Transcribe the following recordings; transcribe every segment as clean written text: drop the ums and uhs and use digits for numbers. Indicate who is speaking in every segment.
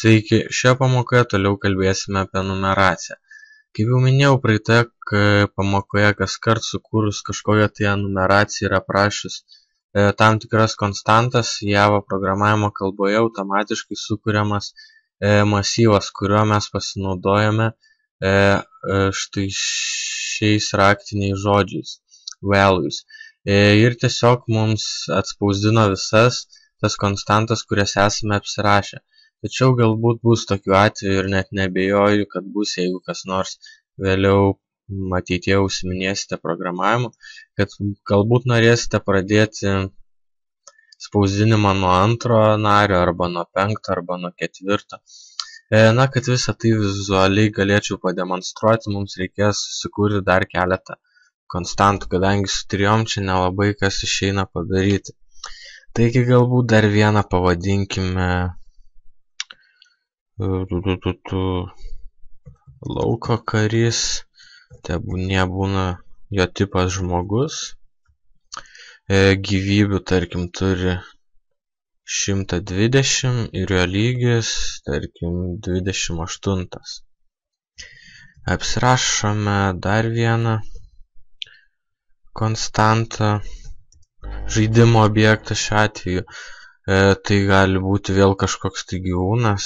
Speaker 1: Sveiki, šioje pamokoje toliau kalbėsime apie numeraciją. Kaip jau minėjau, praeitoje pamokoje kaskart sukūrus kažkokią tai numeraciją ir aprašius tam tikras konstantas, Java programavimo kalboje automatiškai sukuriamas masyvas, kuriuo mes pasinaudojame štai šiais raktiniais žodžiais values. Ir tiesiog mums atspausdino visas tas konstantas, kurias esame apsirašę. Tačiau galbūt bus tokių atvejų ir net neabejoju, kad bus, jeigu kas nors vėliau ateityje užsiiminėsite programavimu, kad galbūt norėsite pradėti spausdinimą nuo antro nario, arba nuo penkto, arba nuo ketvirto. Na, kad visą tai vizualiai galėčiau pademonstruoti, mums reikės sukurti dar keletą konstantų, kadangi su trijom čia nelabai kas išeina padaryti. Taigi galbūt dar vieną pavadinkime lauko karys, tebūnie būna jo tipas žmogus, gyvybių tarkim turi 120 ir jo lygis tarkim 28. Apsirašome dar vieną konstantą, žaidimo objektą šiuo atveju. Tai gali būti vėl kažkoks tai gyvūnas,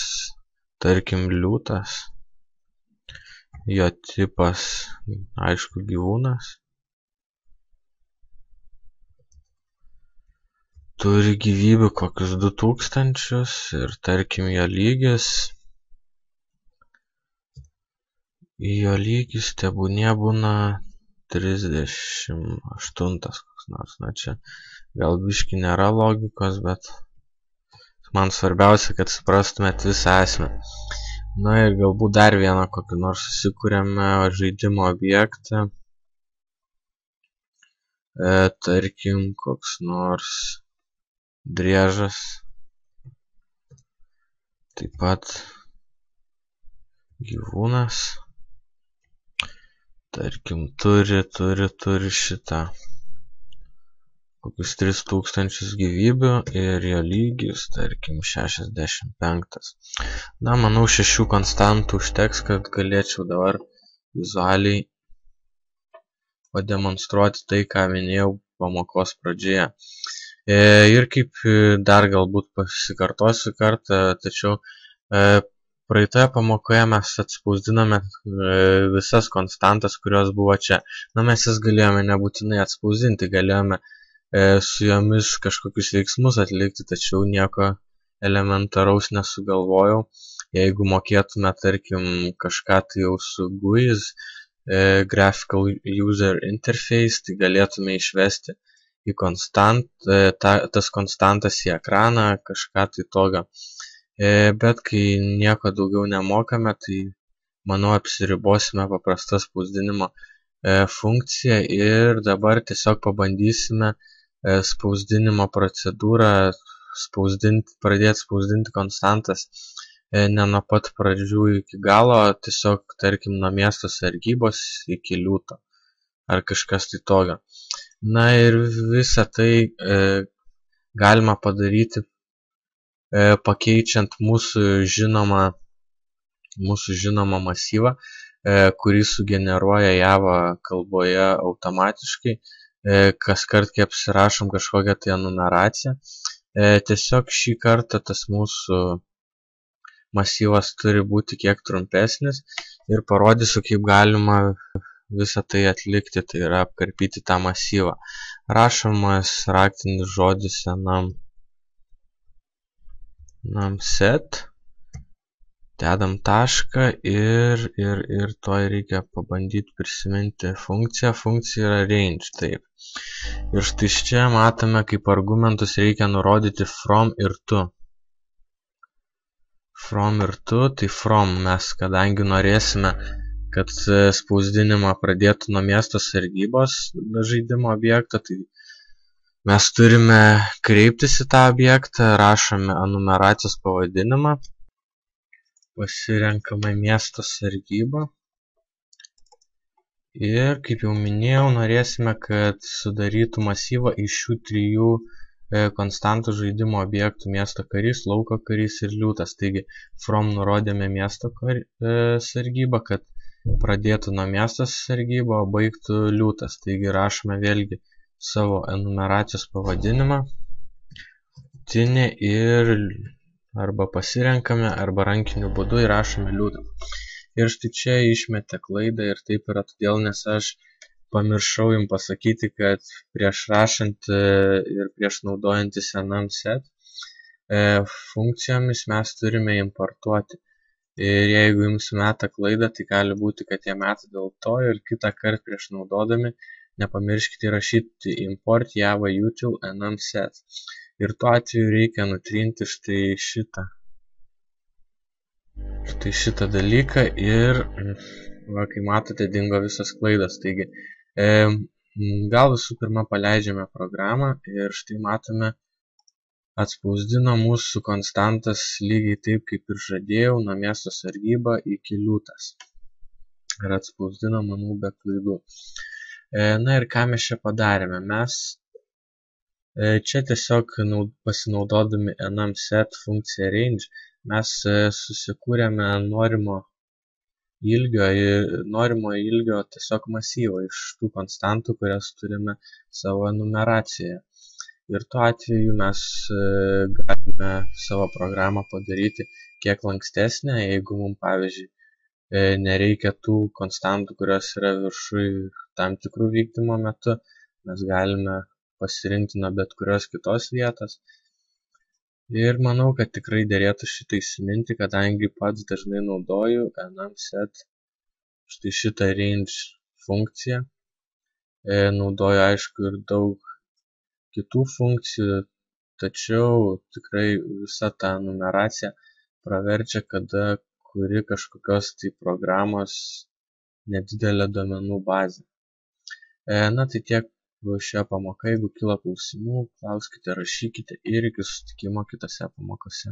Speaker 1: tarkim liūtas, jo tipas, aišku, gyvūnas, turi gyvybių kokius 2000 ir tarkim jo lygis tebūnie būna 38 koks nors. Na čia gal biškį nėra logikos, bet man svarbiausia, kad suprastumėt visą esmę. Na ir galbūt dar vieną kokį nors susikūrėme žaidimo objektą. Tarkim, koks nors driežas. Taip pat gyvūnas. Tarkim, turi šitą kokius 3000 gyvybių ir jo lygis, tarkim, 65. Na, manau, 6 konstantų užteks, kad galėčiau dabar vizualiai pademonstruoti tai, ką minėjau pamokos pradžioje. Ir kaip dar galbūt pasikartosiu kartą, tačiau praeitoje pamokoje mes atspausdinome visas konstantas, kurios buvo čia. Na, mes jas galėjome nebūtinai atspausdinti, galėjome su jomis kažkokius veiksmus atlikti, tačiau nieko elementaraus nesugalvojau. Jeigu mokėtume, tarkim, kažką tai jau su GUIs, Graphical User Interface, tai galėtume išvesti į tas konstantas į ekraną, kažką tai tokio. Bet kai nieko daugiau nemokame, tai manau apsiribosime paprastą spausdinimo funkciją ir dabar tiesiog pabandysime spausdinimo procedūrą pradėti spausdinti konstantas ne nuo pat pradžių iki galo, tiesiog, tarkim, nuo miesto sargybos iki liūto ar kažkas tai tokio. Na ir visą tai galima padaryti pakeičiant mūsų žinomą masyvą, kurį sugeneruoja Java kalboje automatiškai, kaskart, kai apsirašom kažkokią tai numeraciją. Tiesiog šį kartą tas mūsų masyvas turi būti kiek trumpesnis ir parodysiu, kaip galima visą tai atlikti, tai yra apkarpyti tą masyvą. Rašomas raktinis žodis numset, dedam tašką ir toj reikia pabandyti prisiminti funkciją. Funkcija yra range, taip. Ir štai čia matome, kaip argumentus reikia nurodyti from ir to. From ir to, tai from mes, kadangi norėsime, kad spausdinimą pradėtų nuo miesto sargybos žaidimo objektą, tai mes turime kreiptis į tą objektą, rašome numeracijos pavadinimą, pasirenkame miesto sargybą ir, kaip jau minėjau, norėsime, kad sudarytų masyvą iš šių 3 konstantų žaidimo objektų miesto karys, lauko karys ir liūtas. Taigi from nurodėme miesto sargybą, kad pradėtų nuo miesto sargybą, o baigtų liūtas. Taigi rašome vėlgi savo enumeracijos pavadinimą, tinė ir arba pasirenkame, arba rankiniu būdu įrašome liūtas. Ir štai čia išmetė klaidą ir taip yra todėl, nes aš pamiršau jums pasakyti, kad prieš rašant ir prieš naudojantis enum set funkcijomis mes turime importuoti. Ir jeigu jums meta klaidą, tai gali būti, kad jie meta dėl to ir kitą kartą prieš naudodami nepamirškite įrašyti import java util enum set. Ir tuo atveju reikia nutrinti štai šitą dalyką ir va, kai matote, dingo visas klaidas. Taigi, gal visų pirma paleidžiame programą ir štai matome, atspausdino mūsų konstantas lygiai taip, kaip ir žadėjau, nuo miesto sargyba iki liūtas. Ir atspausdino, manau, be klaidų. Na ir ką mes čia padarėme? Mes čia tiesiog pasinaudodami enum set funkciją range, mes susikūrėme norimo ilgio tiesiog masyvą iš tų konstantų, kurias turime savo enumeracijoje. Ir tuo atveju mes galime savo programą padaryti kiek lankstesnę, jeigu mums, pavyzdžiui, nereikia tų konstantų, kurios yra viršuj tam tikrų vykdymo metu, mes galime pasirinkti nuo bet kurios kitos vietos. Ir manau, kad tikrai derėtų šitą įsiminti, kadangi pats dažnai naudoju enum set štai šitą range funkciją. Naudoju aišku ir daug kitų funkcijų, tačiau tikrai visa ta numeracija praverčia, kada kuri kažkokios tai programos nedidelę duomenų bazę. Na tai tiek šioje pamoka, jeigu kyla klausimų, klauskite, rašykite ir iki susitikimo kitose pamokose.